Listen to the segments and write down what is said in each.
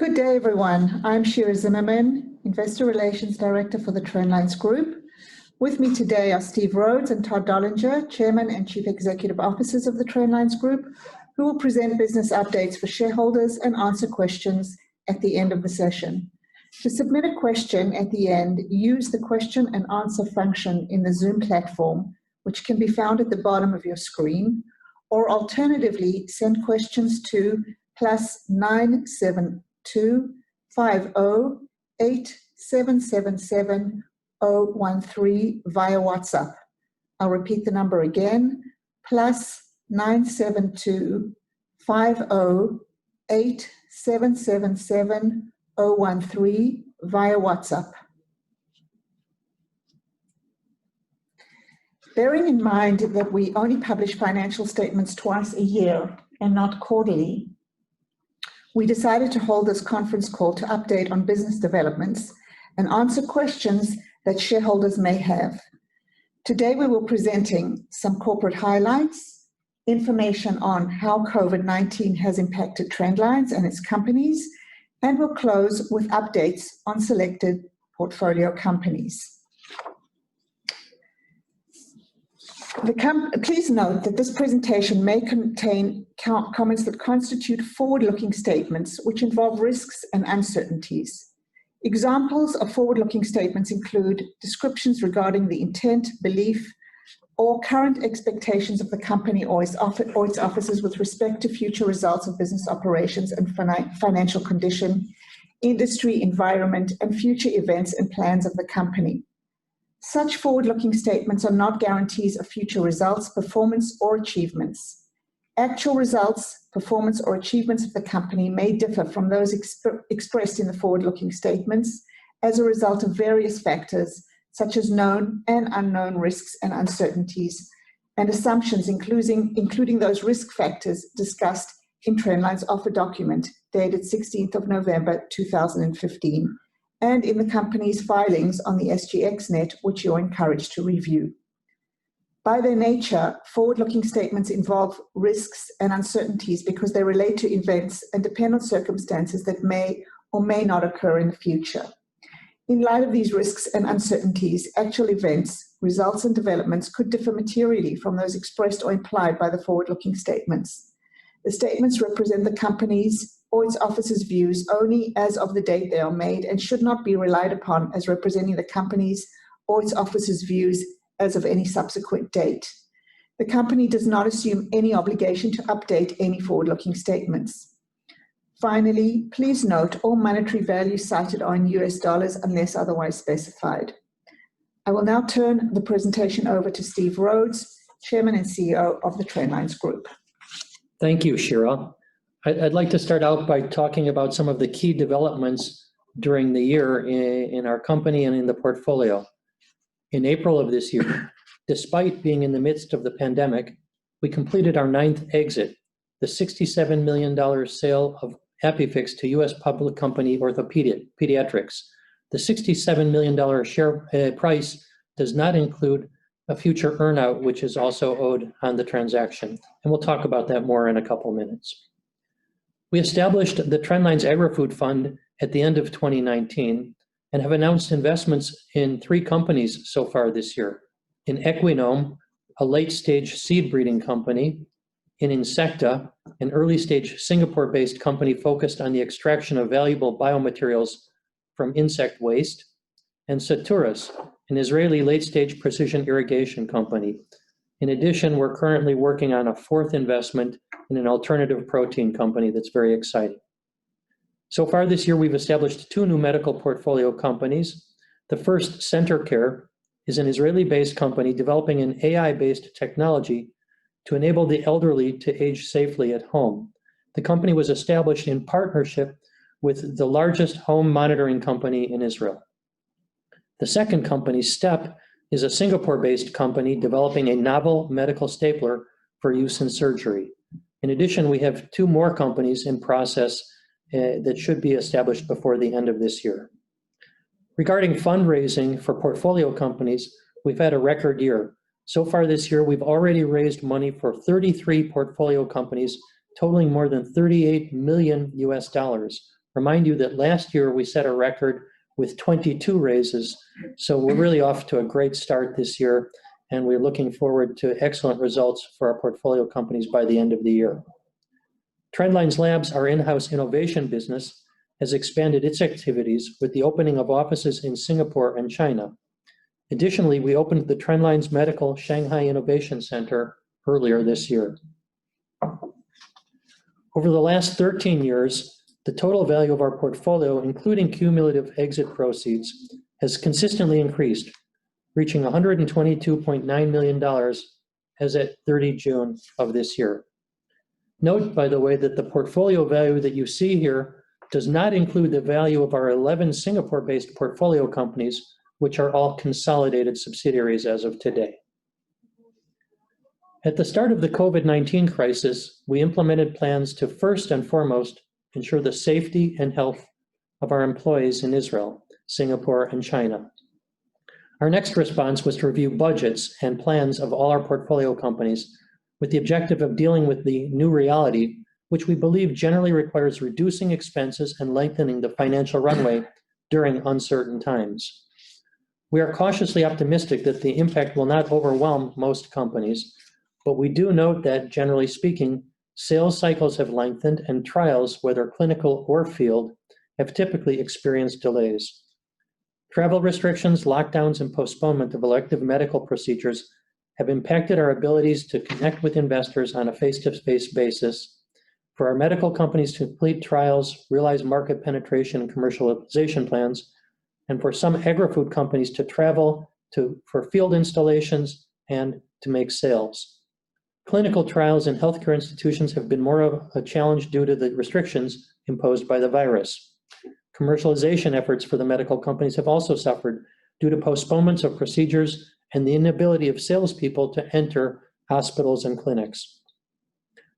Good day, everyone. I'm Shira Zimmerman, Investor Relations Director for the Trendlines Group. With me today are Steve Rhodes and Todd Dollinger, Chairman and Chief Executive Officers of the Trendlines Group, who will present business updates for shareholders and answer questions at the end of the session. To submit a question at the end, use the question and answer function in the Zoom platform, which can be found at the bottom of your screen, or alternatively, send questions to +972 50 8777 013 via WhatsApp. I'll repeat the number again, +972 50 8777 013 via WhatsApp. Bearing in mind that we only publish financial statements twice a year and not quarterly, we decided to hold this conference call to update on business developments and answer questions that shareholders may have. Today we will be presenting some corporate highlights, information on how COVID-19 has impacted Trendlines and its companies, and we'll close with updates on selected portfolio companies. Please note that this presentation may contain comments that constitute forward-looking statements which involve risks and uncertainties. Examples of forward-looking statements include descriptions regarding the intent, belief, or current expectations of the company or its officers with respect to future results of business operations and financial condition, industry, environment, and future events and plans of the company. Such forward-looking statements are not guarantees of future results, performance, or achievements. Actual results, performance, or achievements of the company may differ from those expressed in the forward-looking statements as a result of various factors, such as known and unknown risks and uncertainties, and assumptions, including those risk factors discussed in Trendline's offer document dated 16th of November 2015, and in the company's filings on the SGXnet, which you're encouraged to review. By their nature, forward-looking statements involve risks and uncertainties because they relate to events and depend on circumstances that may or may not occur in the future. In light of these risks and uncertainties, actual events, results, and developments could differ materially from those expressed or implied by the forward-looking statements. The statements represent the company's or its officers' views only as of the date they are made and should not be relied upon as representing the company's or its officers' views as of any subsequent date. The company does not assume any obligation to update any forward-looking statements. Finally, please note all monetary values cited are in US dollars unless otherwise specified. I will now turn the presentation over to Steve Rhodes, Chairman and CEO of the Trendlines Group. Thank you, Shira. I'd like to start out by talking about some of the key developments during the year in our company and in the portfolio. In April of this year, despite being in the midst of the pandemic, we completed our 9th exit, the $67 million sale of ApiFix to U.S. public company Orthopediatrics. The $67 million share price does not include a future earnout, which is also owed on the transaction. And we'll talk about that more in a couple minutes. We established the Trendlines Agri-Food Fund at the end of 2019 and have announced investments in 3 companies so far this year. In Equinome, a late-stage seed breeding company, in Insecta, an early-stage Singapore-based company focused on the extraction of valuable biomaterials from insect waste, and Saturus, an Israeli late-stage precision irrigation company. In addition, we're currently working on a 4th investment in an alternative protein company that's very exciting. So far this year, we've established 2 new medical portfolio companies. The first, CenterCare, is an Israeli-based company developing an AI-based technology to enable the elderly to age safely at home. The company was established in partnership with the largest home monitoring company in Israel. The second company, STEP, is a Singapore-based company developing a novel medical stapler for use in surgery. In addition, we have 2 more companies in process that should be established before the end of this year. Regarding fundraising for portfolio companies, we've had a record year. So far this year, we've already raised money for 33 portfolio companies, totaling more than $38 million US, remind you that last year we set a record with 22 raises. So we're really off to a great start this year, and we're looking forward to excellent results for our portfolio companies by the end of the year. Trendlines Labs, our in-house innovation business, has expanded its activities with the opening of offices in Singapore and China. Additionally, we opened the Trendlines Medical Shanghai Innovation Center earlier this year. Over the last 13 years, the total value of our portfolio, including cumulative exit proceeds, has consistently increased, reaching $122.9 million as at 30 June of this year. Note, by the way, that the portfolio value that you see here does not include the value of our 11 Singapore-based portfolio companies, which are all consolidated subsidiaries as of today. At the start of the COVID-19 crisis, we implemented plans to first and foremost ensure the safety and health of our employees in Israel, Singapore, and China. Our next response was to review budgets and plans of all our portfolio companies with the objective of dealing with the new reality, which we believe generally requires reducing expenses and lengthening the financial runway during uncertain times. We are cautiously optimistic that the impact will not overwhelm most companies, but we do note that, generally speaking, sales cycles have lengthened and trials, whether clinical or field, have typically experienced delays. Travel restrictions, lockdowns, and postponement of elective medical procedures have impacted our abilities to connect with investors on a face-to-face basis, for our medical companies to complete trials, realize market penetration and commercialization plans, and for some agri-food companies to travel for field installations and to make sales. Clinical trials in healthcare institutions have been more of a challenge due to the restrictions imposed by the virus. Commercialization efforts for the medical companies have also suffered due to postponements of procedures and the inability of salespeople to enter hospitals and clinics.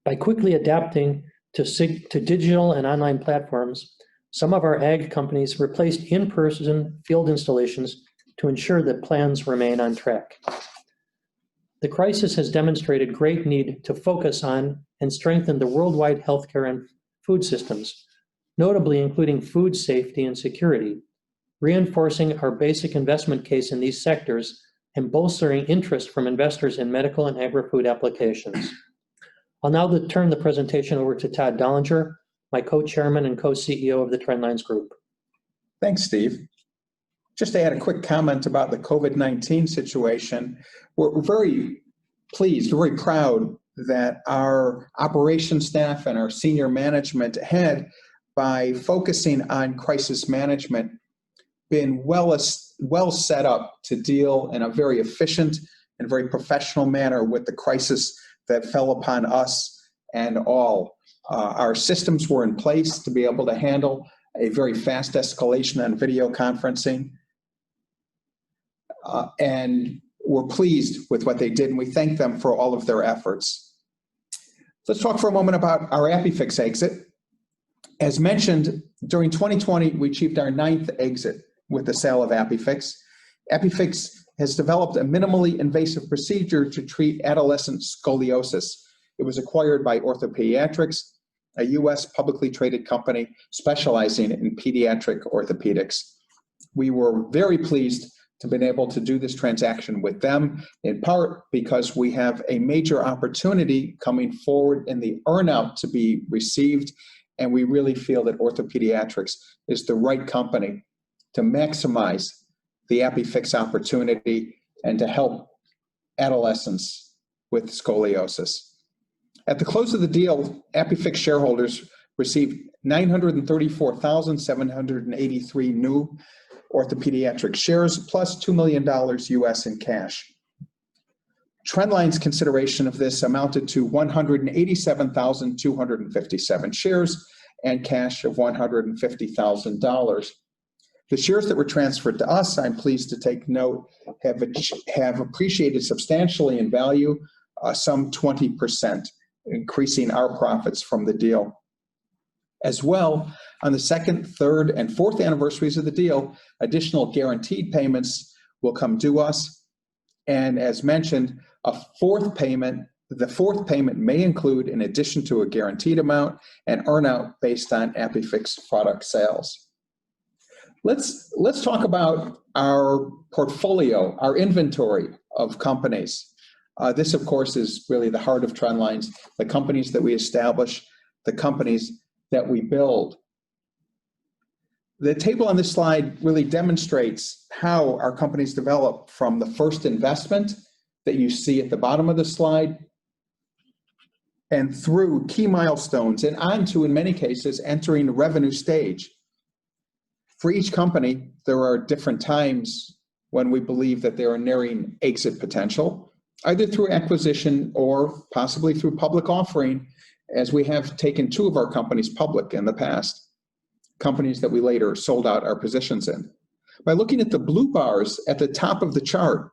By quickly adapting to digital and online platforms, some of our ag companies replaced in-person field installations to ensure that plans remain on track. The crisis has demonstrated great need to focus on and strengthen the worldwide healthcare and food systems, notably including food safety and security, reinforcing our basic investment case in these sectors and bolstering interest from investors in medical and agri-food applications. I'll now turn the presentation over to Todd Dollinger, my co-chairman and co-CEO of the Trendlines Group. Thanks, Steve. Just to add a quick comment about the COVID-19 situation, we're very pleased, very proud that our operations staff and our senior management had, by focusing on crisis management, been well set up to deal in a very efficient and very professional manner with the crisis that fell upon us and all. Our systems were in place to be able to handle a very fast escalation on video conferencing. And we're pleased with what they did, and we thank them for all of their efforts. Let's talk for a moment about our ApiFix exit. As mentioned, during 2020, we achieved our 9th exit with the sale of ApiFix. ApiFix has developed a minimally invasive procedure to treat adolescent scoliosis. It was acquired by OrthoPediatrics, a US publicly traded company specializing in pediatric orthopedics. We were very pleased to have been able to do this transaction with them, in part because we have a major opportunity coming forward in the earnout to be received, and we really feel that OrthoPediatrics is the right company to maximize the ApiFix opportunity and to help adolescents with scoliosis. At the close of the deal, ApiFix shareholders received 934,783 new OrthoPediatric shares, plus $2 million US in cash. Trendline's consideration of this amounted to 187,257 shares and cash of $150,000. The shares that were transferred to us, I'm pleased to take note, have appreciated substantially in value, some 20%, increasing our profits from the deal. As well, on the 2nd, 3rd, and 4th anniversaries of the deal, additional guaranteed payments will come due us. And as mentioned, a 4th payment The fourth payment may include, in addition to a guaranteed amount, an earnout based on ApiFix product sales. Let's talk about our portfolio, our inventory of companies. This, of course, is really the heart of Trendlines, the companies that we establish, the companies that we build. The table on this slide really demonstrates how our companies develop from the first investment that you see at the bottom of the slide and through key milestones and on to, in many cases, entering the revenue stage. For each company, there are different times when we believe that they are nearing exit potential, either through acquisition or possibly through public offering, as we have taken 2 of our companies public in the past, companies that we later sold out our positions in. By looking at the blue bars at the top of the chart,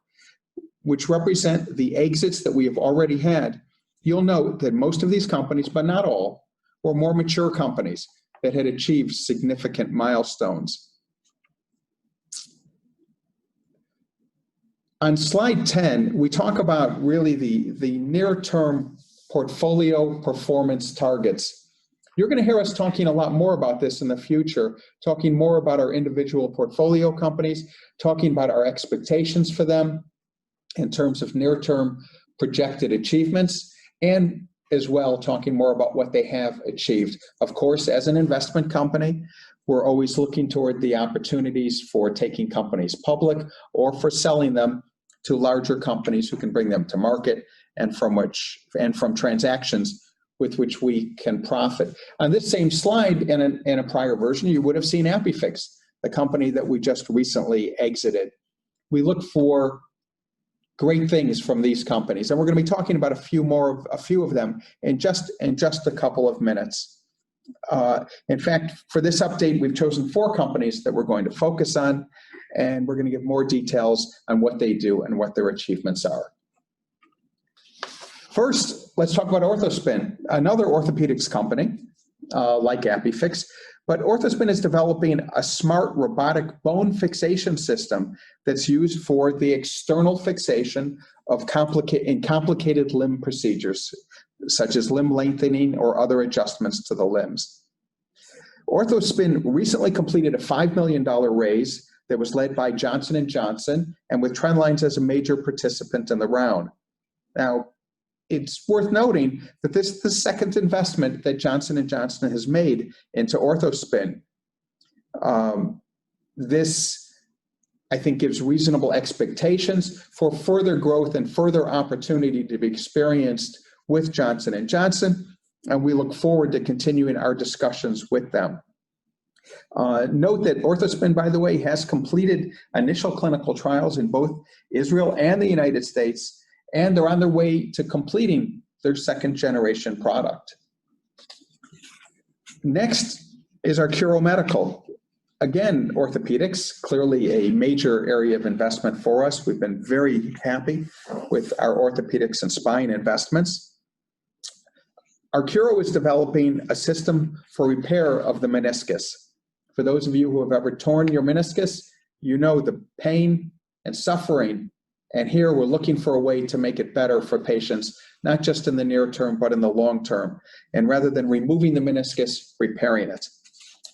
which represent the exits that we have already had, you'll note that most of these companies, but not all, were more mature companies that had achieved significant milestones. On slide 10, we talk about really the near-term portfolio performance targets. You're going to hear us talking a lot more about this in the future, talking more about our individual portfolio companies, talking about our expectations for them in terms of near-term projected achievements, and as well talking more about what they have achieved. Of course, as an investment company, we're always looking toward the opportunities for taking companies public or for selling them to larger companies who can bring them to market and from transactions with which we can profit. On this same slide in a prior version, you would have seen ApiFix, the company that we just recently exited. We look for great things from these companies, and we're going to be talking about a few of them in just a couple of minutes. In fact, for this update, we've chosen 4 companies that we're going to focus on, and we're going to give more details on what they do and what their achievements are. First, let's talk about OrthoSpin, another orthopedics company like ApiFix. But OrthoSpin is developing a smart robotic bone fixation system that's used for the external fixation of complicated limb procedures, such as limb lengthening or other adjustments to the limbs. OrthoSpin recently completed a $5 million raise that was led by Johnson & Johnson, and with Trendlines as a major participant in the round. Now, it's worth noting that this is the second investment that Johnson & Johnson has made into OrthoSpin. This, I think, gives reasonable expectations for further growth and further opportunity to be experienced with Johnson & Johnson, and we look forward to continuing our discussions with them. Note that OrthoSpin, by the way, has completed initial clinical trials in both Israel and the United States, and they're on their way to completing their second-generation product. Next is our Curo Medical. Again, orthopedics, clearly a major area of investment for us. We've been very happy with our orthopedics and spine investments. Our Curo is developing a system for repair of the meniscus. For those of you who have ever torn your meniscus, you know the pain and suffering. And here we're looking for a way to make it better for patients, not just in the near term, but in the long term. And rather than removing the meniscus, repairing it.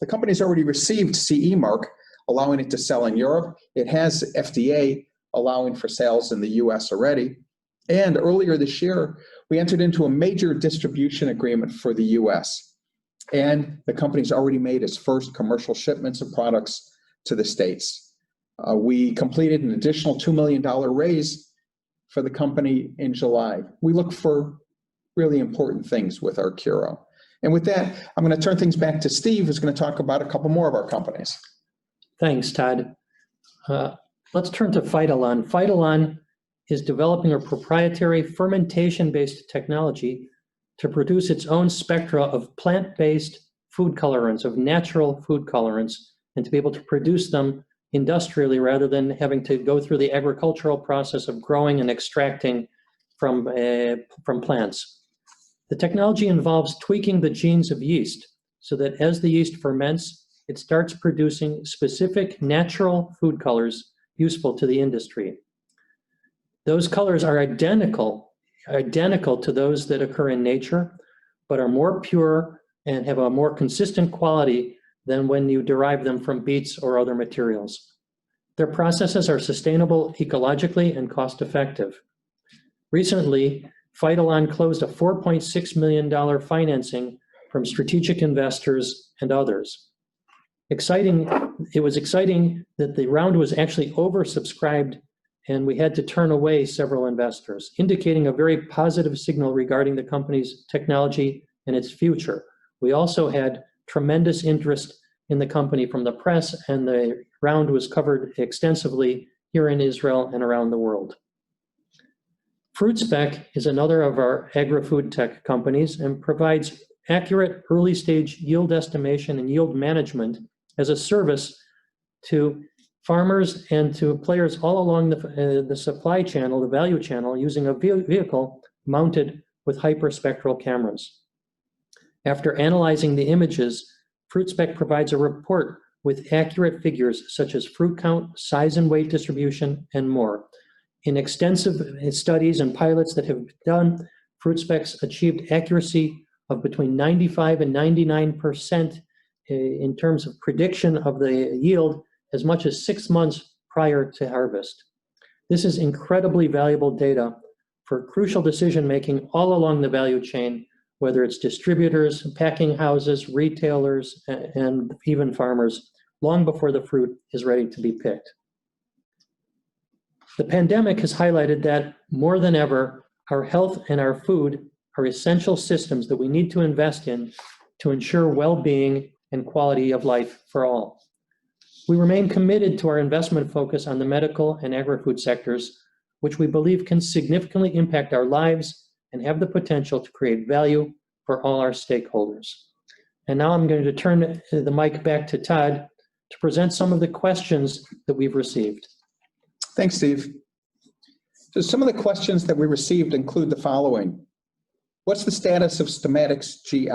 The company's already received CE mark, allowing it to sell in Europe. It has FDA allowing for sales in the US already. And earlier this year, we entered into a major distribution agreement for the US. And the company's already made its first commercial shipments of products to the States. We completed an additional $2 million raise for the company in July. We look for really important things with our Curo. And with that, I'm going to turn things back to Steve, who's going to talk about a couple more of our companies. Thanks, Todd. Let's turn to Phytolon. Phytolon is developing a proprietary fermentation-based technology to produce its own spectra of plant-based food colorants, of natural food colorants, and to be able to produce them industrially rather than having to go through the agricultural process of growing and extracting from plants. The technology involves tweaking the genes of yeast so that as the yeast ferments, it starts producing specific natural food colors useful to the industry. Those colors are identical identical to those that occur in nature, but are more pure and have a more consistent quality than when you derive them from beets or other materials. Their processes are sustainable ecologically and cost-effective. Recently, Phytolon closed a $4.6 million financing from strategic investors and others. It was exciting that the round was actually oversubscribed, and we had to turn away several investors, indicating a very positive signal regarding the company's technology and its future. We also had tremendous interest in the company from the press, and the round was covered extensively here in Israel and around the world. FruitSpec is another of our agri-food tech companies and provides accurate early-stage yield estimation and yield management as a service to farmers and to players all along the supply channel, the value channel, using a vehicle mounted with hyperspectral cameras. After analyzing the images, FruitSpec provides a report with accurate figures such as fruit count, size and weight distribution, and more. In extensive studies and pilots that have been done, FruitSpec's achieved accuracy of between 95 and 99% in terms of prediction of the yield as much as 6 months prior to harvest. This is incredibly valuable data for crucial decision-making all along the value chain, whether it's distributors, packing houses, retailers, and even farmers, long before the fruit is ready to be picked. The pandemic has highlighted that more than ever, our health and our food are essential systems that we need to invest in to ensure well-being and quality of life for all. We remain committed to our investment focus on the medical and agri-food sectors, which we believe can significantly impact our lives and have the potential to create value for all our stakeholders. And now I'm going to turn the mic back to Todd to present some of the questions that we've received. Thanks, Steve. So some of the questions that we received include the following. What's the status of Stomatics GI?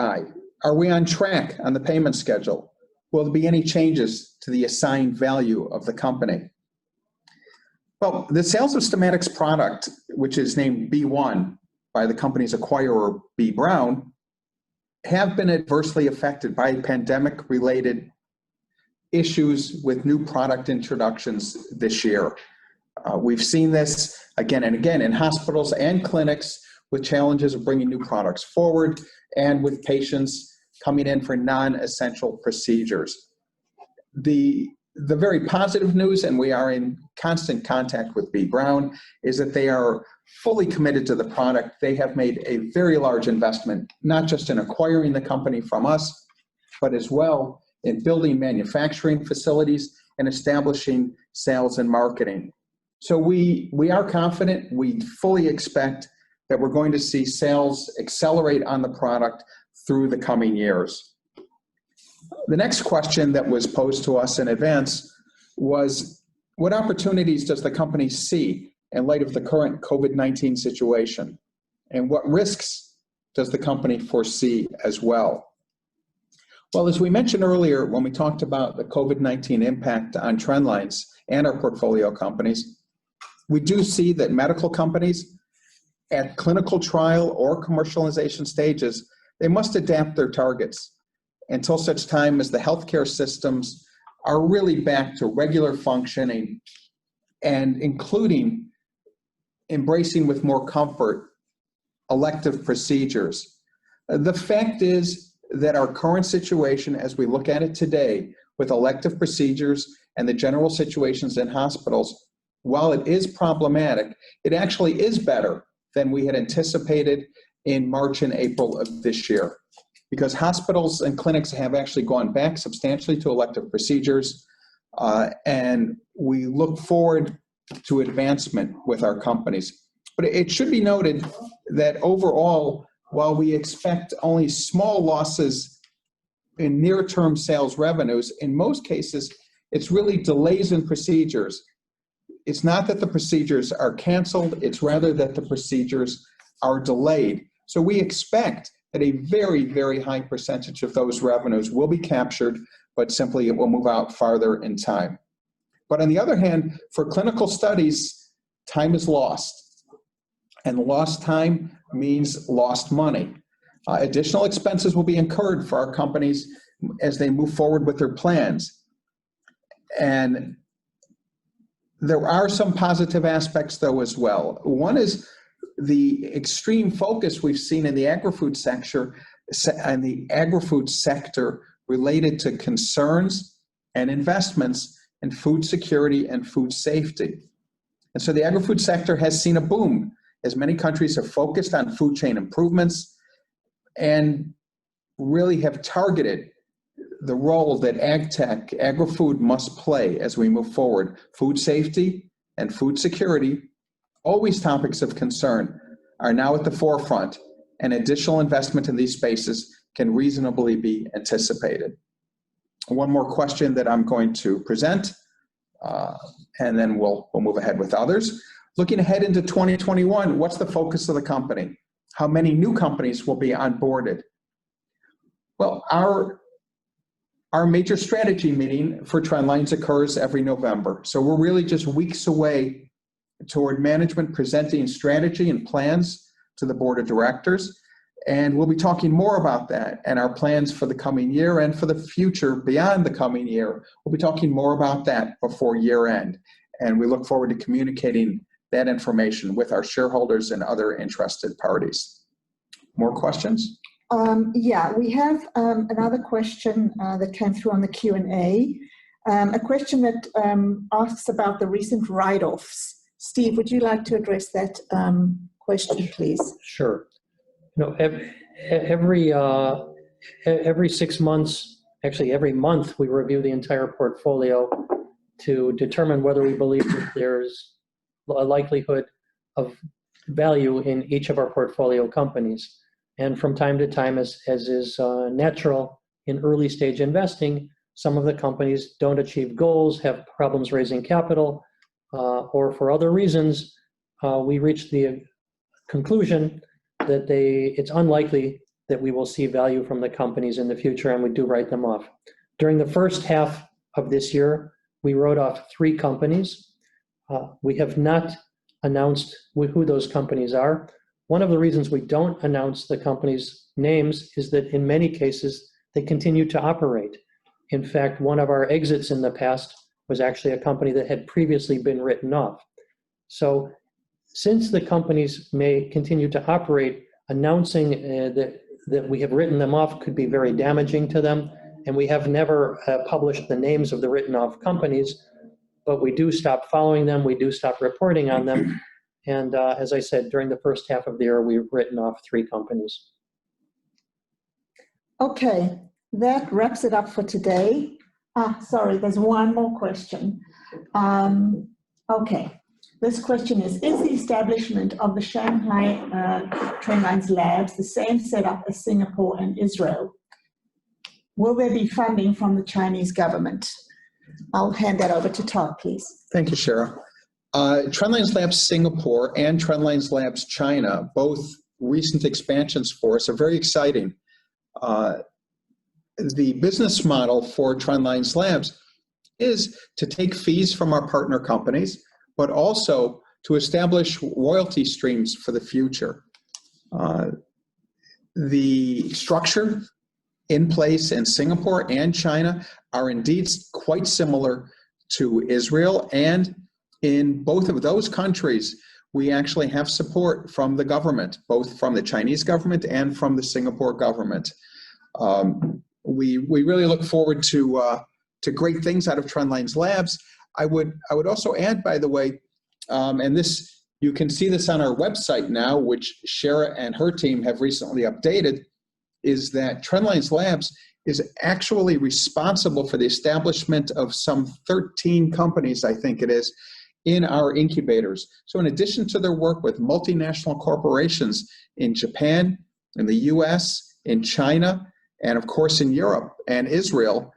Are we on track on the payment schedule? Will there be any changes to the assigned value of the company? Well, the sales of Stomatics product, which is named B1 by the company's acquirer, B. Brown, have been adversely affected by pandemic-related issues with new product introductions this year. We've seen this again and again in hospitals and clinics with challenges of bringing new products forward and with patients coming in for non-essential procedures. The very positive news, and we are in constant contact with B. Brown, is that they are fully committed to the product. They have made a very large investment, not just in acquiring the company from us, but as well in building manufacturing facilities and establishing sales and marketing. So we are confident, we fully expect that we're going to see sales accelerate on the product through the coming years. The next question that was posed to us in advance was, what opportunities does the company see in light of the current COVID-19 situation? And what risks does the company foresee as well? Well, as we mentioned earlier, when we talked about the COVID-19 impact on Trendlines and our portfolio companies, we do see that medical companies at clinical trial or commercialization stages, they must adapt their targets until such time as the healthcare systems are really back to regular functioning and including embracing with more comfort elective procedures. The fact is that our current situation, as we look at it today, with elective procedures and the general situations in hospitals, while it is problematic, it actually is better than we had anticipated in March and April of this year, because hospitals and clinics have actually gone back substantially to elective procedures, and we look forward to advancement with our companies. But it should be noted that overall, while we expect only small losses in near-term sales revenues, in most cases, it's really delays in procedures. It's not that the procedures are canceled, it's rather that the procedures are delayed. So we expect that a very, very high percentage of those revenues will be captured, but simply it will move out farther in time. But on the other hand, for clinical studies, time is lost. and lost time means lost money. Additional expenses will be incurred for our companies as they move forward with their plans. And there are some positive aspects, though, as well. One is the extreme focus we've seen in the agri-food sector related to concerns and investments in food security and food safety. And so the agri-food sector has seen a boom as many countries have focused on food chain improvements and really have targeted the role that ag-tech, agri-food must play as we move forward. Food safety and food security, always topics of concern, are now at the forefront, and additional investment in these spaces can reasonably be anticipated. One more question that I'm going to present, and then we'll move ahead with others. Looking ahead into 2021, what's the focus of the company? How many new companies will be onboarded? Well, our major strategy meeting for Trendlines occurs every November. So we're really just weeks away toward management presenting strategy and plans to the board of directors. And we'll be talking more about that and our plans for the coming year and for the future beyond the coming year. We'll be talking more about that before year end. And we look forward to communicating that information with our shareholders and other interested parties. More questions? Yeah, we have another question that came through on the Q&A. A question that asks about the recent write-offs. Steve, would you like to address that question, please? Sure. You know, every 6 months, actually every month, we review the entire portfolio to determine whether we believe that there's a likelihood of value in each of our portfolio companies. And from time to time, as is natural in early stage investing, some of the companies don't achieve goals, have problems raising capital, or for other reasons, we reach the conclusion that it's unlikely that we will see value from the companies in the future, and we do write them off. During the first half of this year, we wrote off 3 companies. We have not announced who those companies are. One of the reasons we don't announce the companies' names is that in many cases, they continue to operate. In fact, one of our exits in the past was actually a company that had previously been written off. So since the companies may continue to operate, announcing that we have written them off could be very damaging to them. And we have never published the names of the written off companies, but we do stop following them. We do stop reporting on them. And as I said, during the first half of the year, we've written off 3 companies. Okay, that wraps it up for today. Sorry, there's one more question. Okay, this question is the establishment of the Shanghai Trendlines Labs the same setup as Singapore and Israel? Will there be funding from the Chinese government? I'll hand that over to Todd, please. Thank you, Shara. Trendlines Labs Singapore and Trendlines Labs China, both recent expansions for us, are very exciting. The business model for Trendlines Labs is to take fees from our partner companies, but also to establish royalty streams for the future. The structure in place in Singapore and China are indeed quite similar to Israel, and in both of those countries, we actually have support from the government, both from the Chinese government and from the Singapore government. We really look forward to great things out of Trendlines Labs. I would also add, by the way, and this you can see this on our website now, which Shara and her team have recently updated, is that Trendlines Labs is actually responsible for the establishment of some 13 companies, I think it is, in our incubators. So in addition to their work with multinational corporations in Japan, in the US, in China, and of course in Europe and Israel,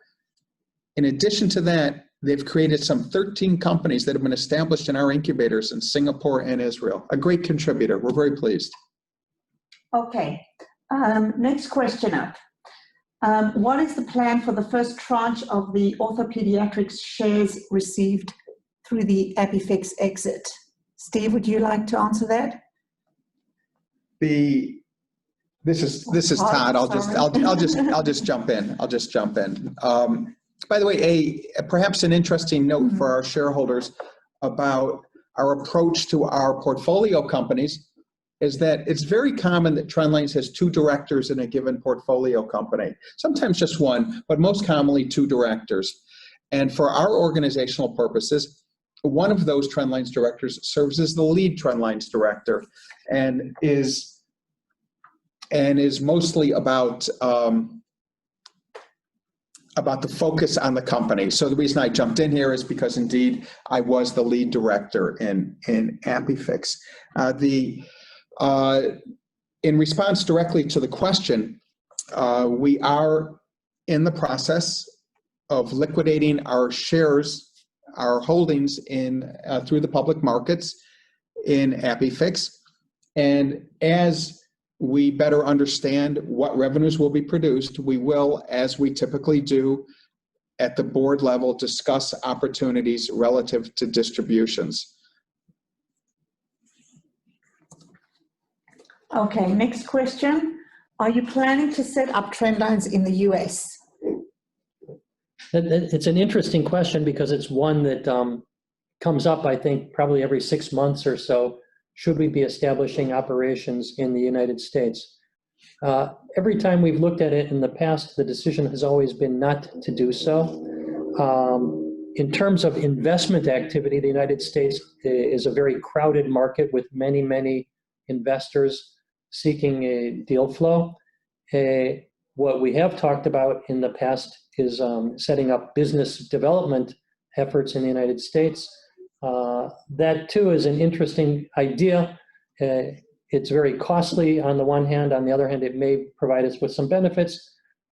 in addition to that, they've created some 13 companies that have been established in our incubators in Singapore and Israel. A great contributor. We're very pleased. Okay, next question up. What is the plan for the first tranche of the orthopediatrics shares received through the Apifix exit? Steve, would you like to answer that? This is Todd. I'll just jump in. By the way, perhaps an interesting note for our shareholders about our approach to our portfolio companies is that it's very common that Trendlines has 2 directors in a given portfolio company. Sometimes just 1, but most commonly 2 directors. And for our organizational purposes, one of those Trendlines directors serves as the lead Trendlines director and is mostly about the focus on the company. So the reason I jumped in here is because indeed I was the lead director in ApiFix. In response directly to the question, we are in the process of liquidating our shares, our holdings through the public markets in ApiFix. And as we better understand what revenues will be produced, we will, as we typically do at the board level, discuss opportunities relative to distributions. Okay, next question. Are you planning to set up Trendlines in the US? It's an interesting question because it's one that comes up, I think, probably every 6 months or so. Should we be establishing operations in the United States? Every time we've looked at it in the past, the decision has always been not to do so. In terms of investment activity, the United States is a very crowded market with many, many investors seeking a deal flow. What we have talked about in the past is setting up business development efforts in the United States. That too is an interesting idea. It's very costly on the one hand. On the other hand, it may provide us with some benefits.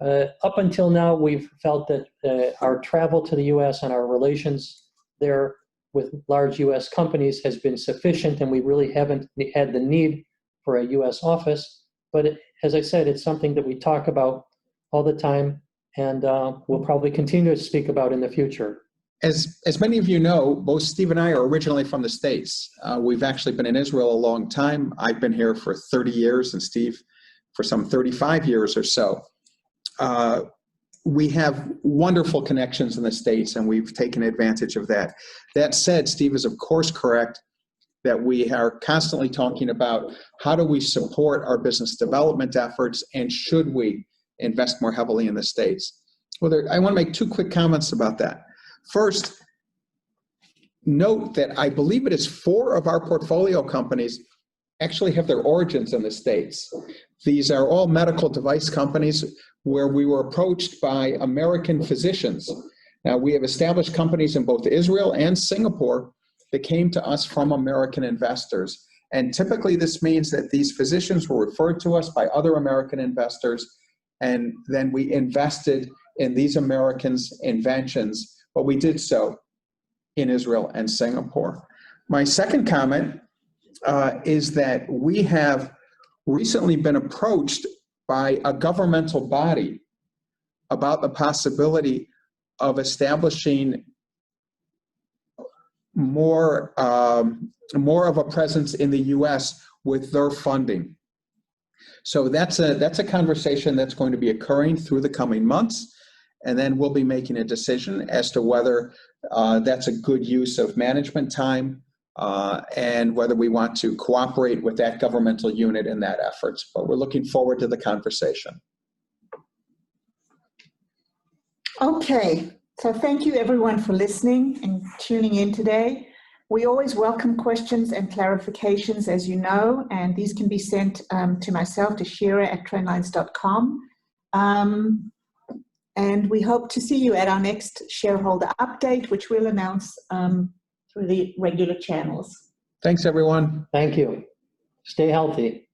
Up until now, we've felt that our travel to the US and our relations there with large US companies has been sufficient, and we really haven't had the need for a US office. But as I said, it's something that we talk about all the time, and we'll probably continue to speak about in the future. As many of you know, both Steve and I are originally from the States. We've actually been in Israel a long time. I've been here for 30 years and Steve for some 35 years or so. We have wonderful connections in the States and we've taken advantage of that. That said, Steve is of course correct that we are constantly talking about how do we support our business development efforts and should we invest more heavily in the States. Well, I want to make 2 quick comments about that. First, note that I believe it is 4 of our portfolio companies actually have their origins in the States. These are all medical device companies where we were approached by American physicians. Now, we have established companies in both Israel and Singapore that came to us from American investors. And typically this means that these physicians were referred to us by other American investors, and then we invested in these Americans' inventions, but we did so in Israel and Singapore. My second comment is that we have recently been approached by a governmental body about the possibility of establishing more of a presence in the U.S. with their funding. So that's a conversation that's going to be occurring through the coming months, and then we'll be making a decision as to whether that's a good use of management time and whether we want to cooperate with that governmental unit in that effort. But we're looking forward to the conversation. Okay, so thank you everyone for listening and tuning in today. We always welcome questions and clarifications, as you know, and these can be sent to myself, to Shira@trendlines.com. And we hope to see you at our next shareholder update, which we'll announce through the regular channels. Thanks, everyone. Thank you. Stay healthy.